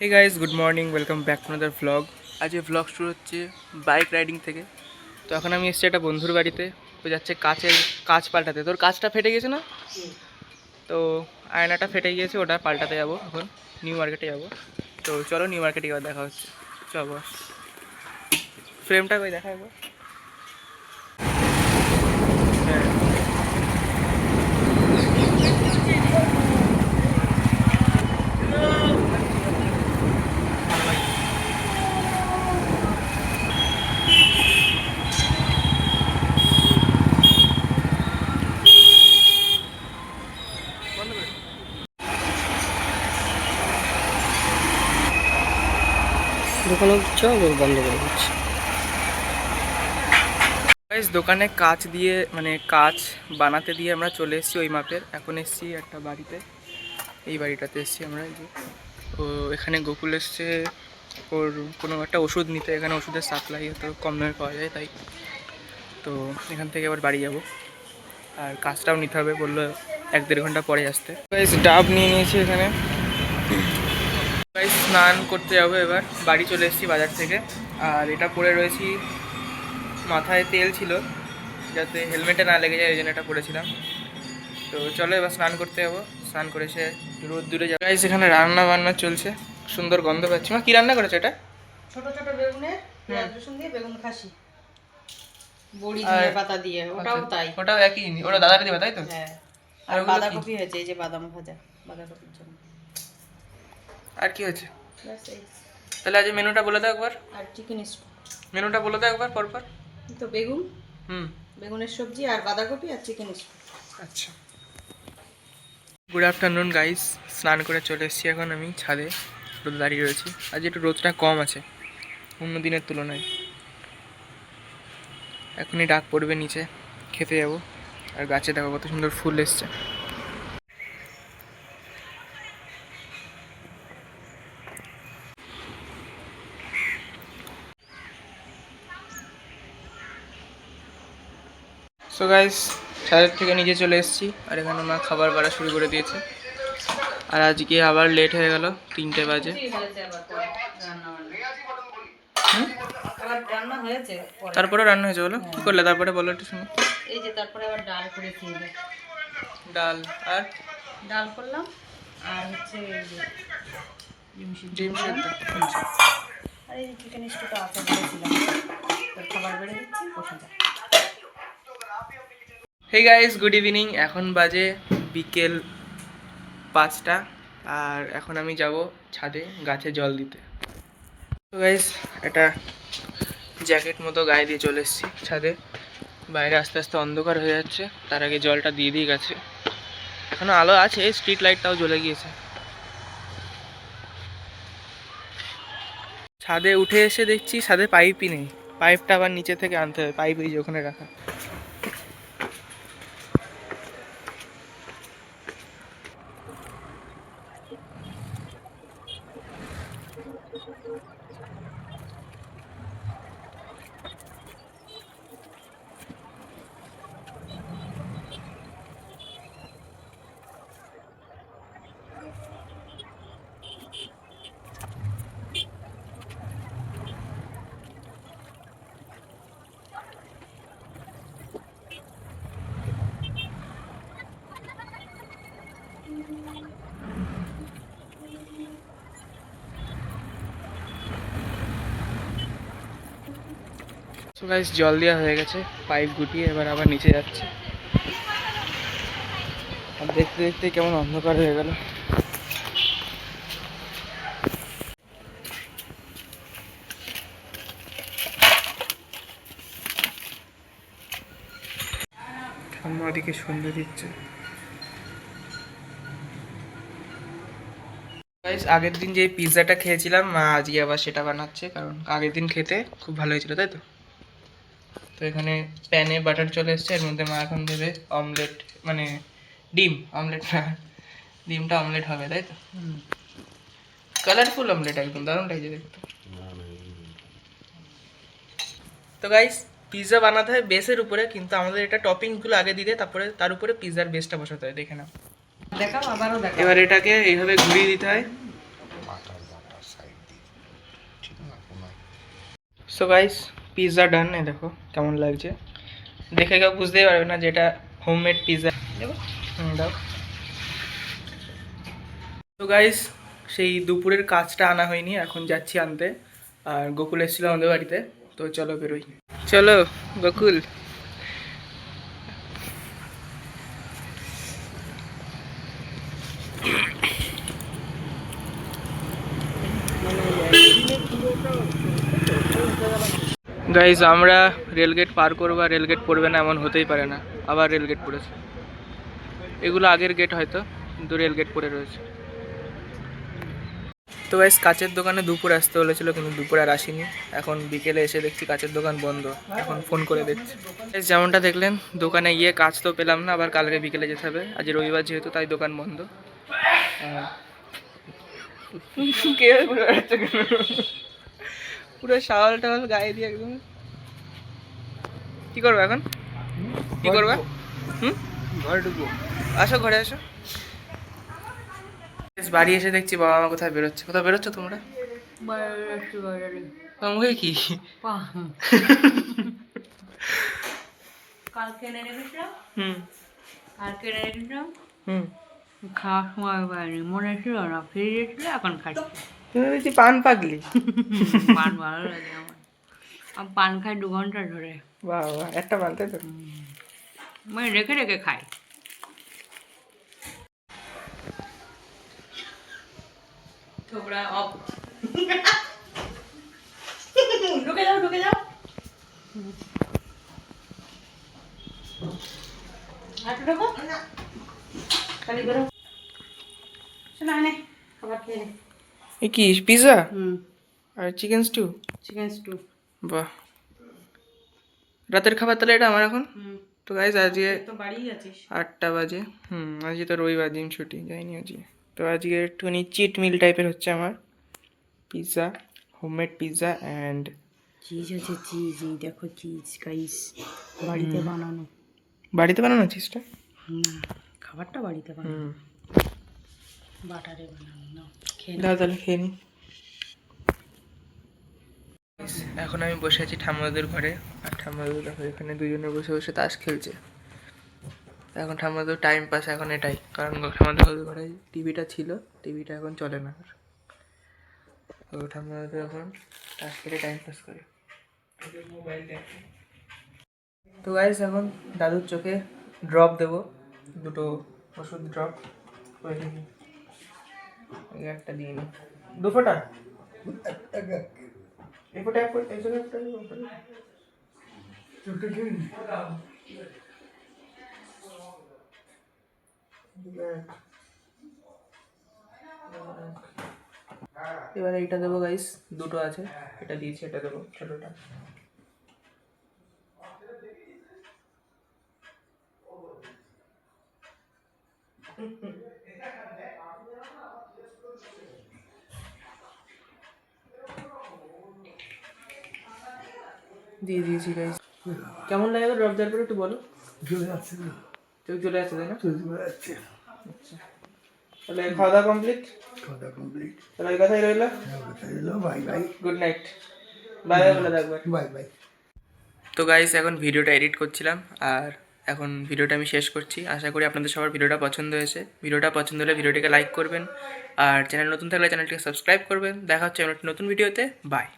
Hey guys, good morning, welcome back to another vlog. আজ এই vlog শুরু হচ্ছে বাইক রাইডিং থেকে। তো এখন আমি এসেছি একটা বন্ধুর বাড়িতে। ও যাচ্ছে কাঁচ পাল্টাতে। তোর কাঁচটা ফেটে গেছে না? তো আয়নাটা ফেটে গিয়েছে, ওটা পাল্টাতে যাবো এখন। নিউ মার্কেটে যাবো। তো চলো নিউ মার্কেটে এবার দেখা হচ্ছে। চলো, ফ্রেমটা কই দেখা একবার। হ্যাঁ, বন্ধ করে দে। দোকানে চ বন্ধ করে দিচ্ছি। গাইজ, দোকানে কাঁচ দিয়ে মানে কাঁচ বানাতে দিয়ে আমরা চলে এসেছি ওই মাপের। এখন এসেছি একটা বাড়িতে, এই বাড়িটাতে এসেছি আমরা। এই যে ও এখানে গোকুল এসছে ওর কোনো একটা ওষুধ নিতে। এখানে ওষুধের সাপ্লাই এত কম দামে পাওয়া যায়, তাই তো এখান থেকে আবার বাড়ি যাব। আর কাজটাও নিতে হবে, বললো 1-1.5 ঘন্টা পরে আসতে। গাইস, ডাব নিয়ে নিয়েছি এখানে। গাইস, স্নান করতে যাবো এবার। বাড়ি চলে এসেছি বাজার থেকে। আর এটা পরে রয়েছি, মাথায় তেল ছিল যাতে হেলমেটে না লেগে যায়, ওই জন্য এটা পরেছিলাম। তো চলো এবার স্নান করতে যাবো। স্নান করে এসে রোদ দূরে যাবো। গাইস, এখানে রান্না বান্না চলছে, সুন্দর গন্ধ পাচ্ছি। মা, কি রান্না করেছে এটা? ছোট ছোট বেগুনের পেঁয়াজ রসুন দিয়ে বেগুন খাসি, বড়ি আর ধনে পাতা দিয়ে, ওটাও তাই। ওটাও একই জিনিস, ওটা দাদাকে দিবা তাই তো? হ্যাঁ, আর আর ওগুলো কি? বাঁধাকপি হয়েছে, এই যে বাদাম ভাজা বাঁধাকপির জন্য। আর কি হচ্ছে? ব্যাস এই। তাহলে আজ মেনুটা বলে দাও একবার। আর চিকেন স্টু, মেনুটা বলে দাও একবার পরপর। তো বেগুন, হুম, বেগুনের সবজি আর বাঁধাকপি আর চিকেন স্টু। আচ্ছা। গুড আফটারনুন গাইস, স্নান করে চলে এসেছি এখন আমি ছাদে। রোদে দাঁড়িয়ে রয়েছি। আজ একটু রোদটা কম আছে অন্য দিনের তুলনায়। এখনই ডাক পড়বে নিচে, খেতে যাবো। আর গাছে দেখো কত সুন্দর ফুল এসছে। সো গাইস, ছাদের থেকে নিচে চলে এসেছি। আর এখানে মা খাবার বাড়া শুরু করে দিয়েছে। আর আজকে আবার লেট হয়ে গেল, 3টে বাজে। হুম, আবার রান্না হয়েছে পরে। তারপরে রান্না হয়েছে বলো? কী করলে তারপরে বলো একটু শুনি। এই যে তারপরে আবার ডাল করেছি, এই যে ডাল আর ডাল করলাম, আর হচ্ছে এই যে ডিম করলাম। সেদ্ধ। আর এই যে চিকেন স্টুটা আছে বলেছিলাম, তোর খাবার বেড়ে দিচ্ছি, বসে যা। Hey guys, good evening. এখন বাজে বিকেল 5টা। আর এখন আমি যাব ছাদে গাছে জল দিতে। তো গাইস, একটা জ্যাকেট মতো গায়ে দিয়ে চলে এসেছি ছাদে। বাইরে আস্তে আস্তে অন্ধকার হয়ে যাচ্ছে, তার আগে জলটা দিয়ে দিয়ে গেছে। এখনো আলো আছে, স্ট্রিট লাইটটাও জ্বলে গিয়েছে। ছাদে উঠে এসে দেখছি ছাদে পাইপই নেই। পাইপটা আবার নিচে থেকে আনতে হবে। পাইপ এই যে ওখানে রাখা। সো গাইস, জল দেওয়া হয়ে গেছে, পাইপ গুটিয়ে এবার আবার নিচে যাচ্ছে। আর দেখতে দেখতে কেমন অন্ধকার হয়ে গেল। ঠাম্মা ওদিকে সুন্দর দিচ্ছে। গাইস, আগের দিন যে পিৎজাটা খেয়েছিলাম, মা আজকে আবার সেটা বানাচ্ছে, কারণ আগের দিন খেতে খুব ভালো হয়েছিল, তাই তো? তো এখানে প্যানে বাটার চলে এসছে, এর মধ্যে মা এখন দেবে অমলেট, মানে ডিম অমলেট না, ডিমটা অমলেট হবে, তাই তো? কালারফুল অমলেট, একদম দারুণ লাগছে দেখতে। তো গাইস, পিৎজা বানাতে হয় বেসের উপরে, কিন্তু আমাদের এটা টপিংসগুলো আগে দিতে, তারপরে তার উপরে পিৎজার বেসটা বসাতে হয়। দেখে নাও। দেখাও, আবারও দেখাও। এবার এটাকে এইভাবে ঘুরিয়ে দিতে হয়। সো গাইস পিৎজা ডান, এই দেখো কেমন লাগছে। দেখে কেউ বুঝতেই পারবে না যেটা হোমমেড পিৎজা। দাও। তো গাইস সেই দুপুরের কাজটা আনা হয়নি, এখন যাচ্ছি আনতে। আর গোকুল এসেছিল আমাদের বাড়িতে, তো চলো বেরোই। চলো গোকুল। গাইজ আমরা রেলগেট পার করবো আর রেলগেট পড়বে না এমন হতেই পারে না, আবার রেলগেট পড়েছে। এগুলো আগের গেট হয়তো, কিন্তু রেলগেট পড়ে রয়েছে। তো গাইজ কাচের দোকানে দুপুর আসতে বলেছিল, কিন্তু দুপুর আর আসেনি। এখন বিকেলে এসে দেখছি কাচের দোকান বন্ধ, এখন ফোন করে দেখছি। যেমনটা দেখলেন দোকানে গিয়ে কাজ তো পেলাম না, আবার কালকে বিকেলে যেতে হবে। আজ রবিবার যেহেতু, তাই দোকান বন্ধ। পুরো শাওয়াল টাওয়াল গায়ে দিয়ে একদম। কি করবো এখন, কি করবা? ঘরে ঢুকবো। আসো ঘরে আসো। বাড়ি এসে দেখছি বাবা মা কোথায় বেরোচ্ছে। কোথায় বেরোচ্ছ তোমরা? মুখে কি? কালকে এনে রেখেছিলাম, হুম কালকে এনে রেখেছিলাম, হুম। খাওয়ার সময় পাইনি, মনে ছিল না, ফ্রিজে ছিল, এখন খাচ্ছি। তুমি দেখছি পান পাগলি। পান ভালো লাগে আমার, আমি পান খাই 2 ঘন্টা ধরে। বাহ বাহ, একটা পান তাই তো? মানে রেখে রেখে খাই। ছোকরা অফ। ঢুকে যাও, ঢুকে যাও। হাঁটু ঢোকো। খালি বেরো। শোনা নে, খাবার খেয়ে নে। এ কি পিৎজা হুম, আর চিকেন স্টু? Chicken stew. বাহ, রাতের খাবার তাহলে এটা আমার এখন। হুম, তো গাইজ আজকে তো বাড়িই আছিস। 8টা বাজে। আজকে তো রবিবার দিন ছুটি, যাইনি আজকে। তো আজকে একটুখানি চিট মিল টাইপের হচ্ছে আমার। Pizza, homemade pizza and cheese আছে, চিজ, এই দেখো চিজ গাইস, বাড়িতে বানানো। বাড়িতে বানানো চিজটা। না, খাবারটা বাড়িতে বানানো, বাটারে বানানো। না খেয়ে নাও। দাও তাহলে খেয়ে নি। এখন আমি বসে আছি ঠাম্মাদের ঘরে, আর ঠাম্মাদের দেখো এখানে দুজনে বসে বসে তাস খেলছে। এখন ঠাম্মাদের টাইম পাস এখন এটাই, কারণ ঠাম্মাদের ঘরে টিভিটা ছিল, টিভিটা এখন চলে না। তো ঠাম্মাদের এখন তাস খেলে টাইম পাস করে। তো গাইস এখন দাদুর চোখে ড্রপ দেবো, 2টো ওষুধ ড্রপ। একটা দিয়ে নি, 2 ফোঁটা। এই ফোঁটা এক ফোঁটা, এই চোখে একটা এবার এইটা দেবো গাইস, 2টো আছে, এটা দিয়েছি, এটা দেবো ছোটোটা। দিয়ে দিয়েছি গাইস। কেমন লাগে ড্রপ দেওয়ার পরে একটু বলো। চলে যাচ্ছে না, চোখ চলে আসছে তাই না? চলে যাচ্ছে। আচ্ছা, তাহলে খাওয়া দাওয়া কমপ্লিট, খাওয়া কমপ্লিট। তাহলে ওই কথাই রইলো। Bye bye. Good night, bye bye বলে থাকবে। Bye bye. তো গাইস এখন ভিডিওটা এডিট করছিলাম, আর এখন ভিডিওটা আমি শেষ করছি। আশা করি আপনাদের সবার ভিডিওটা পছন্দ হয়েছে। ভিডিওটা পছন্দ হলে ভিডিওটিকে লাইক করবেন, আর চ্যানেল নতুন থাকলে চ্যানেলটিকে সাবস্ক্রাইব করবেন। দেখা হচ্ছে নতুন ভিডিওতে। বাই।